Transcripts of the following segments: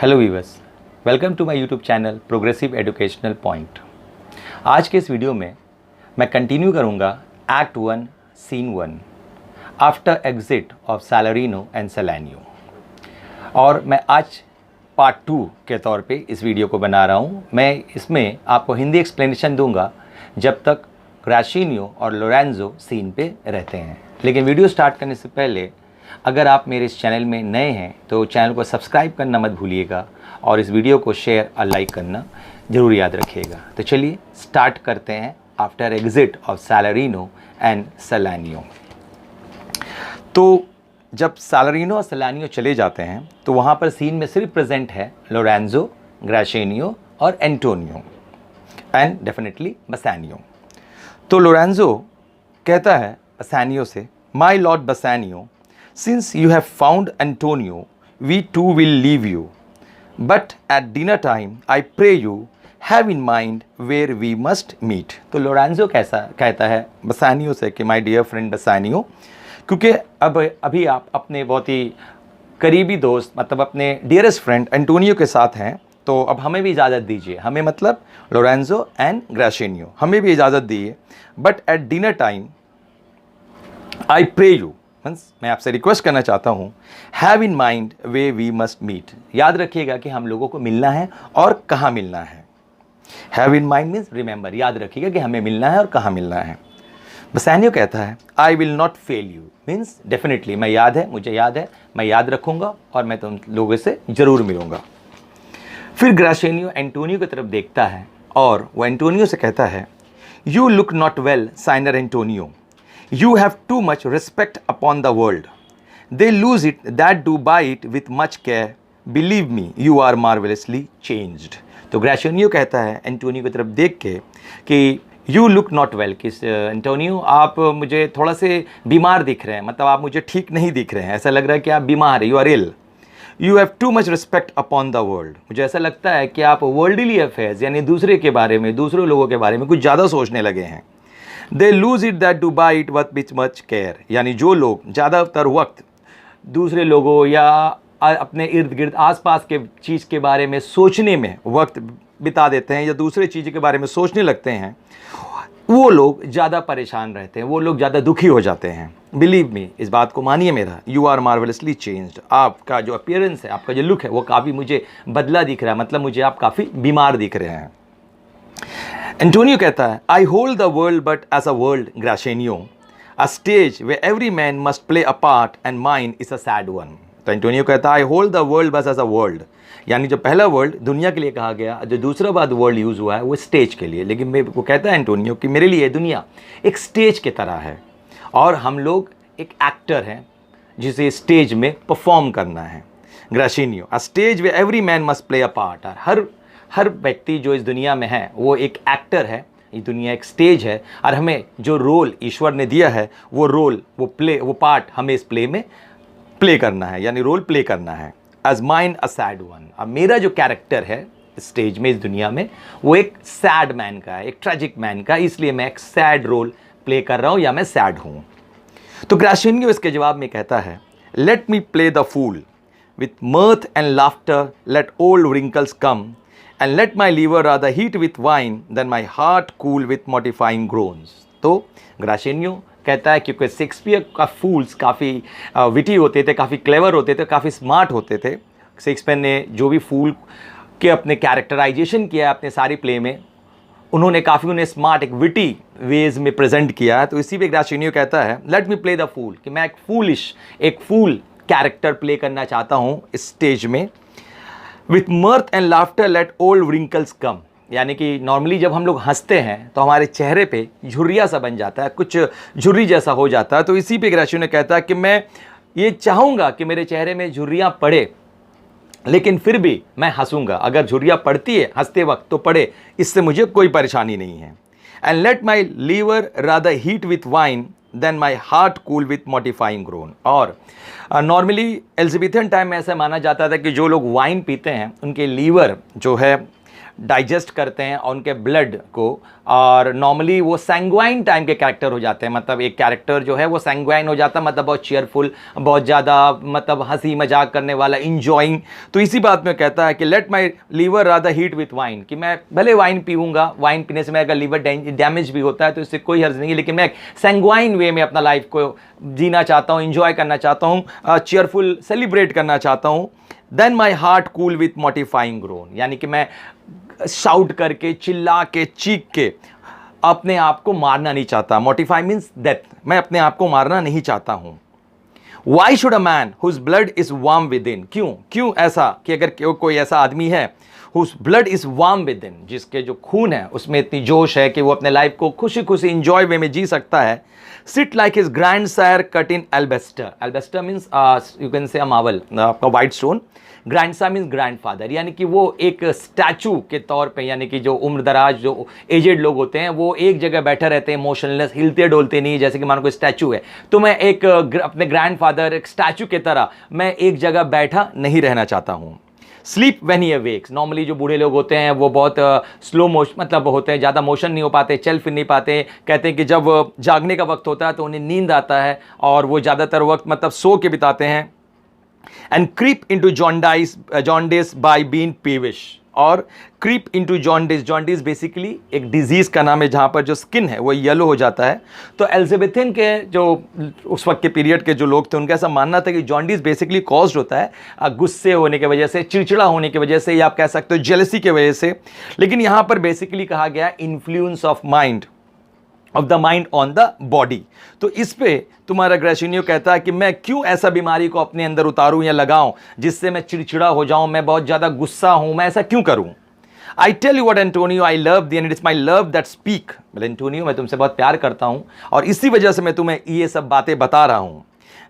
Hello viewers, welcome to my YouTube channel progressive educational point. आज के इस video में मैं कंटिन्यू करूंगा act 1 scene 1 after exit of Salarino and Solanio, और मैं आज पार्ट 2 के तौर पे इस वीडियो को बना रहा हूं। मैं इसमें आपको हिंदी एक्सप्लेनेशन दूंगा जब तक ग्राशिनियो और लोरेंजो सीन पे रहते हैं। लेकिन वीडियो स्टार्ट करने से पहले अगर आप मेरे इस चैनल में नए हैं तो चैनल को सब्सक्राइब करना मत भूलिएगा और इस वीडियो को शेयर और लाइक करना ज़रूर याद रखिएगा। तो चलिए स्टार्ट करते हैं after exit of Salarino and सेलेनियो। तो जब सैलरीनो और सेलेनियो चले जाते हैं तो वहाँ पर सीन में सिर्फ प्रेजेंट है लोरेंजो, ग्राशिनियो और एंटोनियो एंड डेफिनेटली बसानियो। तो लोरेंजो कहता है बसानियो से, my lord Bassanio, since you have found Antonio, we too will leave you. But at dinner time, I pray you have in mind where we must meet. तो Lorenzo कैसा कहता है Bassanio से कि my dear friend बसानियो, क्योंकि अब अभी आप अपने बहुत ही करीबी दोस्त मतलब अपने डियरेस्ट फ्रेंड एंटोनियो के साथ हैं, तो अब हमें भी इजाज़त दीजिए। हमें मतलब लोरेंजो एंड ग्राशिनियो, हमें भी इजाज़त दीजिए। But at dinner time I pray you, मैं आपसे रिक्वेस्ट करना चाहता हूँ, have in mind way we must meet, याद रखिएगा कि हम लोगों को मिलना है और कहाँ मिलना है। Have in mind means remember, याद रखिएगा कि हमें मिलना है और कहाँ मिलना है। बसानियो कहता है I will not fail you, means definitely मैं याद है, मुझे याद है, मैं याद रखूँगा और मैं तुम लोगों से ज़रूर मिलूँगा। फिर ग्राशिनियो एंटोनियो की तरफ देखता है और वो एंटोनियो से कहता है, you look not well signer Antonio, you have too much respect upon the world. They lose it that do buy it with much care. Believe me, you are marvelously changed. तो ग्राशिनियो कहता है Antonio की तरफ देख के कि you look not well, कि Antonio आप मुझे थोड़ा से बीमार दिख रहे हैं, मतलब आप मुझे ठीक नहीं दिख रहे हैं, ऐसा लग रहा है कि आप बीमार हैं, you are ill. You have too much respect upon the world. मुझे ऐसा लगता है कि आप वर्ल्डली अफेयर्स यानी दूसरे के बारे में, दूसरे लोगों के बारे में कुछ ज़्यादा सोचने लगे हैं। They lose it that do buy it with much care, यानी जो लोग ज़्यादातर वक्त दूसरे लोगों या अपने इर्द गिर्द आसपास के चीज़ के बारे में सोचने में वक्त बिता देते हैं या दूसरे चीज़ के बारे में सोचने लगते हैं, वो लोग ज़्यादा परेशान रहते हैं, वो लोग ज़्यादा दुखी हो जाते हैं। बिलीव मी, इस बात को मानिए मेरा, यू आर मार्वेलसली चेंज्ड, आपका जो अपीयरेंस है, आपका जो लुक है वो काफ़ी मुझे बदला दिख रहा है, मतलब मुझे आप काफ़ी बीमार दिख रहे हैं। एंटोनियो कहता है I hold the world but as a world Gratiano, a stage where every man must play a part and mine is a sad one. तो एंटोनियो कहता है I hold the world but as a world, यानी जो पहला world दुनिया के लिए कहा गया, जो दूसरा बार वर्ल्ड यूज़ हुआ है वो स्टेज के लिए, लेकिन मैं वो कहता है एंटोनियो कि मेरे लिए दुनिया एक स्टेज की तरह है और हम लोग एक एक्टर हैं जिसे स्टेज में परफॉर्म करना है। Gratiano, a stage where every man must play a part, हर व्यक्ति जो इस दुनिया में है वो एक एक्टर है, ये दुनिया एक स्टेज है और हमें जो रोल ईश्वर ने दिया है वो रोल, वो पार्ट हमें इस प्ले में प्ले करना है, यानी रोल प्ले करना है। As mine a sad one, अब मेरा जो कैरेक्टर है स्टेज में इस दुनिया में वो एक सैड मैन का है, एक ट्रेजिक मैन का, इसलिए मैं एक सैड रोल प्ले कर रहा हूँ या मैं सैड हूँ। तो ग्राशिनियो इसके जवाब में कहता है let me play the fool with mirth and laughter, let old wrinkles come and let my liver rather heat with wine than my heart cool with mortifying groans. तो ग्राशिनियो कहता है क्योंकि शेक्सपियर का फूल्स काफ़ी विटी होते थे, काफ़ी क्लेवर होते थे, काफ़ी स्मार्ट होते थे। शेक्सपियर ने जो भी फूल के अपने कैरेक्टराइजेशन किया है अपने सारी प्ले में, उन्होंने काफ़ी उन्हें स्मार्ट एक विटी वेज में प्रेजेंट किया है। तो इसी पे ग्राशिनियो कहता है let me play the fool, कि मैं एक फूल कैरेक्टर प्ले करना चाहता हूँ इस स्टेज में। With mirth and laughter let old wrinkles come, यानी कि नॉर्मली जब हम लोग हंसते हैं तो हमारे चेहरे पे झुर्रिया सा बन जाता है, कुछ झुर्री जैसा हो जाता है। तो इसी पे ग्राशिनियो कहता है कि मैं ये चाहूँगा कि मेरे चेहरे में झुर्रियाँ पड़े, लेकिन फिर भी मैं हंसूँगा, अगर झुर्रियाँ पड़ती है हंसते वक्त तो पड़े, इससे मुझे कोई परेशानी नहीं है। And let my liver rather heat with wine than my heart cool with modifying groans. और नॉर्मली एलिजाबेथियन टाइम में ऐसा माना जाता था कि जो लोग वाइन पीते हैं उनके लीवर जो है डाइजेस्ट करते हैं और उनके ब्लड को, और नॉर्मली वो सैंग्वाइन टाइम के कैरेक्टर हो जाते हैं। मतलब एक कैरेक्टर जो है वो सैंग्वाइन हो जाता है, मतलब बहुत चेयरफुल, बहुत ज़्यादा मतलब हंसी मजाक करने वाला, इंजॉइंग। तो इसी बात में कहता है कि let my liver rather heat with wine, कि मैं भले वाइन पीऊँगा, वाइन पीने से मेरा लीवर डैमेज भी होता है तो इससे कोई हर्ज नहीं है, लेकिन मैं सैंग्वाइन वे में अपना लाइफ को जीना चाहता हूँ, इंजॉय करना चाहता हूँ, चेयरफुल सेलिब्रेट करना चाहता हूँ। Then my heart cool with mortifying groan, यानी कि मैं शाउट करके, चिल्ला के, चीख के अपने आप को मारना नहीं चाहता। मोटिफाई मीन्स डेथ, मैं अपने आप को मारना नहीं चाहता हूं। Why should a man whose blood is warm within, क्यों ऐसा कि अगर कोई ऐसा आदमी है whose blood is warm within, जिसके जो खून है उसमें इतनी जोश है कि वो अपने लाइफ को खुशी खुशी इंजॉय वे में जी सकता है। Sit like his grandsire cut in alabaster, alabaster means you can say marble, आपका white stone. Grandsire means grandfather, यानी कि वो एक स्टैचू के तौर पे, यानी कि जो उम्रदराज जो एजेड लोग होते हैं वो एक जगह बैठे रहते हैं, मोशनलेस, हिलते डोलते नहीं, जैसे कि मानो कोई स्टैचू है। तो मैं एक अपने ग्रैंडफादर, एक स्टैचू की तरह मैं एक जगह बैठा नहीं रहना चाहता हूँ। Sleep when he awakes, normally जो बूढ़े लोग होते हैं वो बहुत स्लो मोशन मतलब होते हैं, ज़्यादा मोशन नहीं हो पाते, चल फिर नहीं पाते। कहते हैं कि जब जागने का वक्त होता है तो उन्हें नींद आता है और वो ज़्यादातर वक्त मतलब सो के बिताते हैं। And creep into jaundice by being peevish, और creep into jaundice, jaundice basically एक डिजीज़ का नाम है जहाँ पर जो स्किन है वो येलो हो जाता है। तो एलिजाबेथन के जो उस वक्त के पीरियड के जो लोग थे उनका ऐसा मानना था कि जॉन्डिस बेसिकली कॉज्ड होता है गुस्से होने की वजह से, चिड़चिड़ा होने की वजह से, या आप कह सकते हो जेलसी की वजह से। लेकिन यहाँ पर बेसिकली कहा गया influence of mind, of the mind on the body. तो इस पे तुम्हारा ग्रेशिनियो कहता है कि मैं क्यों ऐसा बीमारी को अपने अंदर उतारूं या लगाऊं जिससे मैं चिड़चिड़ा हो जाऊं, मैं बहुत ज़्यादा गुस्सा हूं, मैं ऐसा क्यों करूं। I tell you what Antonio, I love thee and it's my love that speak. मतलब एंटोनियो, मैं तुमसे बहुत प्यार करता हूं और इसी वजह से मैं तुम्हें ये सब बातें बता रहा हूं।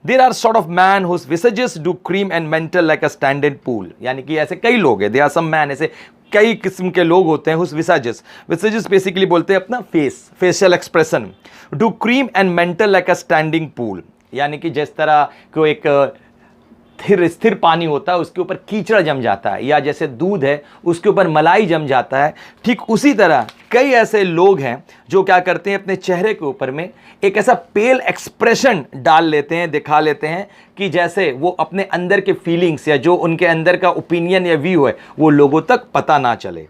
There are sort of men whose visages do cream and mantle like a standard pool, यानी कि ऐसे कई लोग हैं, दे आर सम मैन, ऐसे कई किस्म के लोग होते हैं हुज विसेजेस, विसेजेस बेसिकली बोलते हैं अपना face, facial expression. Do cream and mantle like a standing pool, यानी कि जिस तरह को एक स्थिर पानी होता है उसके ऊपर कीचड़ जम जाता है, या जैसे दूध है उसके ऊपर मलाई जम जाता है, ठीक उसी तरह कई ऐसे लोग हैं जो क्या करते हैं अपने चेहरे के ऊपर में एक ऐसा पेल एक्सप्रेशन डाल लेते हैं, दिखा लेते हैं कि जैसे वो अपने अंदर के फीलिंग्स या जो उनके अंदर का ओपिनियन या व्यू है वो लोगों तक पता ना चले।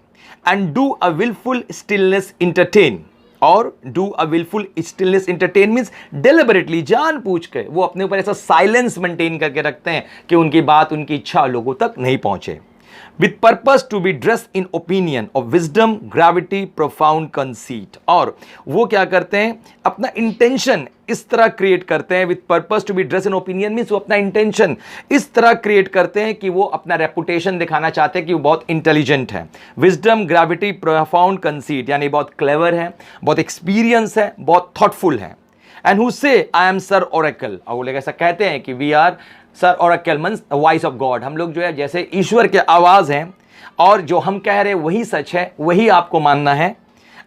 And do a wilful stillness entertain, और do a wilful stillness entertain means deliberately, जानबूझ के वो अपने ऊपर ऐसा साइलेंस मेंटेन करके रखते हैं कि उनकी बात, उनकी इच्छा लोगों तक नहीं पहुंचे। With purpose to be dress in opinion of wisdom, gravity, profound conceit, और वो क्या करते हैं अपना इंटेंशन इस तरह क्रिएट करते हैं। With purpose to be dress in opinion means वो अपना इंटेंशन इस तरह क्रिएट करते हैं कि वो अपना रेपुटेशन दिखाना चाहते हैं कि वो बहुत इंटेलिजेंट है। विजडम, ग्रेविटी, प्रोफाउंड कंसीट, यानी बहुत क्लेवर है, बहुत एक्सपीरियंस है, बहुत थॉटफुल है। एंड हु से आई एम सर ओरेकल, और वो लोग ऐसा कहते हैं कि we are sir oracle means voice of God, हम लोग जो है जैसे ईश्वर के आवाज़ हैं और जो हम कह रहे हैं वही सच है, वही आपको मानना है।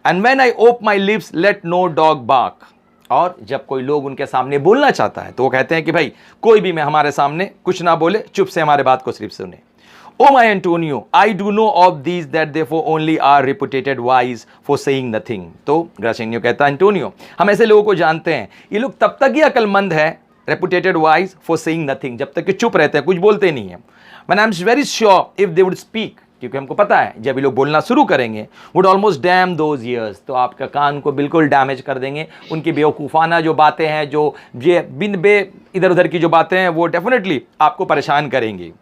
And when I ope my lips let no dog bark, और जब कोई लोग उनके सामने बोलना चाहता है तो वो कहते हैं कि भाई कोई भी मैं हमारे सामने कुछ ना बोले, चुप से हमारे बात को सिर्फ सुने। O my Antonio, I do know of these that therefore only are reputed wise for saying nothing. तो ग्रेशिनियो कहता है एंटोनियो, हम ऐसे लोगों को जानते हैं, ये लोग तब तक ही अकलमंद है, reputed wise for saying nothing, जब तक कि चुप रहते हैं, कुछ बोलते नहीं है। When I am very sure if they would speak, क्योंकि हमको पता है जब ये लोग बोलना शुरू करेंगे, would almost dam those years, तो आपका कान को बिल्कुल डैमेज कर देंगे। उनकी बेवकूफ़ाना जो बातें हैं, जो ये इधर उधर की जो बातें हैं, वो डेफिनेटली आपको परेशान करेंगी।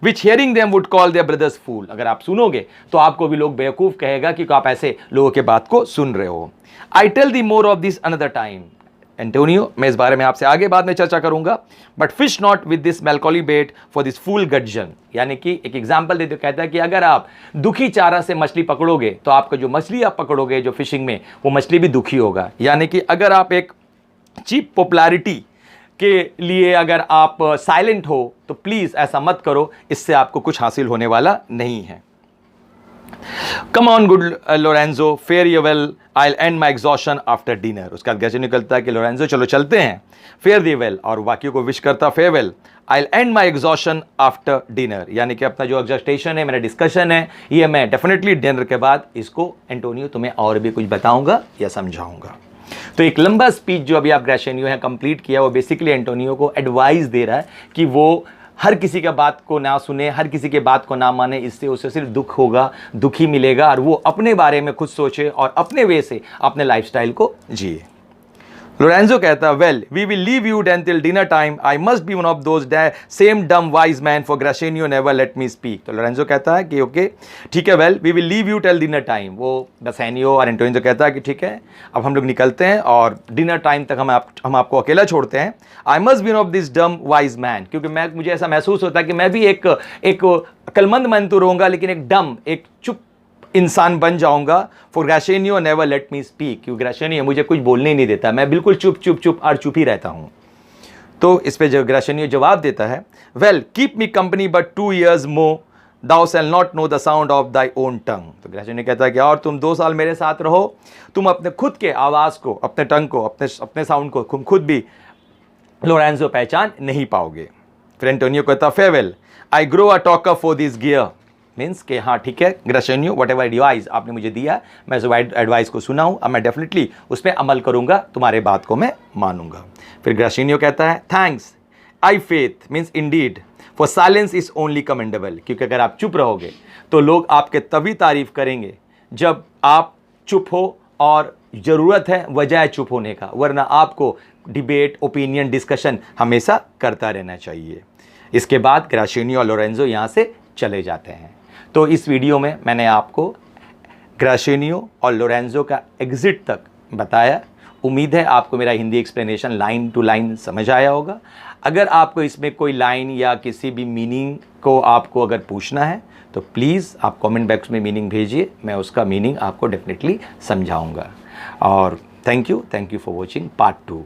Which hearing them would call their brothers fool, अगर आप सुनोगे तो आपको भी लोग बेवकूफ़ कहेगा कि आप ऐसे लोगों के बात को सुन रहे हो। I tell thee more of this another time, Antonio, मैं इस बारे में आपसे आगे बाद में चर्चा करूंगा। But fish not with this melancholy bait for this fool gudgeon, यानी कि एक एग्जांपल देते कहता है कि अगर आप दुखी चारा से मछली पकड़ोगे तो आपका जो मछली आप पकड़ोगे जो फिशिंग में, वो मछली भी दुखी होगा। यानी कि अगर आप एक चीप पॉपुलैरिटी के लिए अगर आप साइलेंट हो तो प्लीज ऐसा मत करो, इससे आपको कुछ हासिल होने वाला नहीं है। Come on good Lorenzo, fair you well, I will and my exhaustion after dinner. उसका कैसे निकलता है कि लोरेंजो चलो चलते हैं, फेयर दी वेल, और बाकी को विश करता farewell, I and my exhaustion after dinner, यानी कि अपना जो एग्जॉस्टेशन है, मेरा डिस्कशन है, ये मैं डेफिनेटली डिनर के बाद इसको एंटोनियो तुम्हें और भी कुछ बताऊंगा या समझाऊंगा। तो एक लंबा स्पीच जो अभी आप ग्रेशेनियो है कंप्लीट किया, वो बेसिकली एंटोनियो को एडवाइस दे रहा है कि वो हर किसी का बात को ना सुने, हर किसी के बात को ना माने, इससे उसे सिर्फ दुख होगा, दुखी मिलेगा, और वो अपने बारे में खुद सोचे और अपने वे से अपने लाइफस्टाइल को जिए। लोरेंजो कहता है, well we will leave you till dinner time, I must be one of those same dumb wise men for Gratiano never let me speak. तो लोरेंजो कहता है कि ओके ठीक है, well we will leave you till dinner time. वो Gratiano और Antonio कहता है कि ठीक है, अब हम लोग निकलते हैं और डिनर टाइम तक हम आपको अकेला छोड़ते हैं। आई must be one of this डम वाइज मैन, क्योंकि मुझे ऐसा महसूस होता है कि मैं भी एक अक्लमंद मन तो रहूँगा, लेकिन एक डम, एक चुप इंसान बन जाऊंगा। For Gratiano never let me speak, क्योंकि ग्रेशेनियो मुझे कुछ बोलने ही नहीं देता, मैं बिल्कुल चुप और चुप ही रहता हूं। तो इस पे जो ग्रेशेनियो जवाब देता है, well keep me company but 2 years more, thou shall not know the sound of thy own tongue। तो ग्रेशेनियो कहता है कि और तुम 2 साल मेरे साथ रहो, तुम अपने खुद के आवाज़ को, अपने टंग को, अपने साउंड को तुम खुद भी लोरेंजो पहचान नहीं पाओगे। फिर एंटोनियो कहता, farewell, I grow a talker for this gear, means कि हाँ ठीक है ग्रेशेनियो, वट एवर एडवाइस आपने मुझे दिया, मैं उस एडवाइस को सुना हूँ, अब मैं डेफिनेटली उस पर अमल करूँगा, तुम्हारे बात को मैं मानूंगा। फिर ग्रेशेनियो कहता है, thanks I faith means Indeed, for silence is only commendable, क्योंकि अगर आप चुप रहोगे तो लोग आपके तभी तारीफ करेंगे जब आप चुप हो और ज़रूरत है वजह है चुप होने का, वरना आपको डिबेट, ओपिनियन, डिस्कशन हमेशा करता रहना चाहिए। इसके बाद ग्रेशेनियो और लोरेंजो यहाँ से चले जाते हैं। तो इस वीडियो में मैंने आपको ग्रेशेनियो और लोरेंजो का एग्जिट तक बताया। उम्मीद है आपको मेरा Hindi explanation line to line समझ आया होगा। अगर आपको इसमें कोई लाइन या किसी भी मीनिंग को आपको अगर पूछना है तो प्लीज़ आप कमेंट बॉक्स में मीनिंग भेजिए, मैं उसका मीनिंग आपको डेफिनेटली समझाऊंगा। और thank you for watching part 2।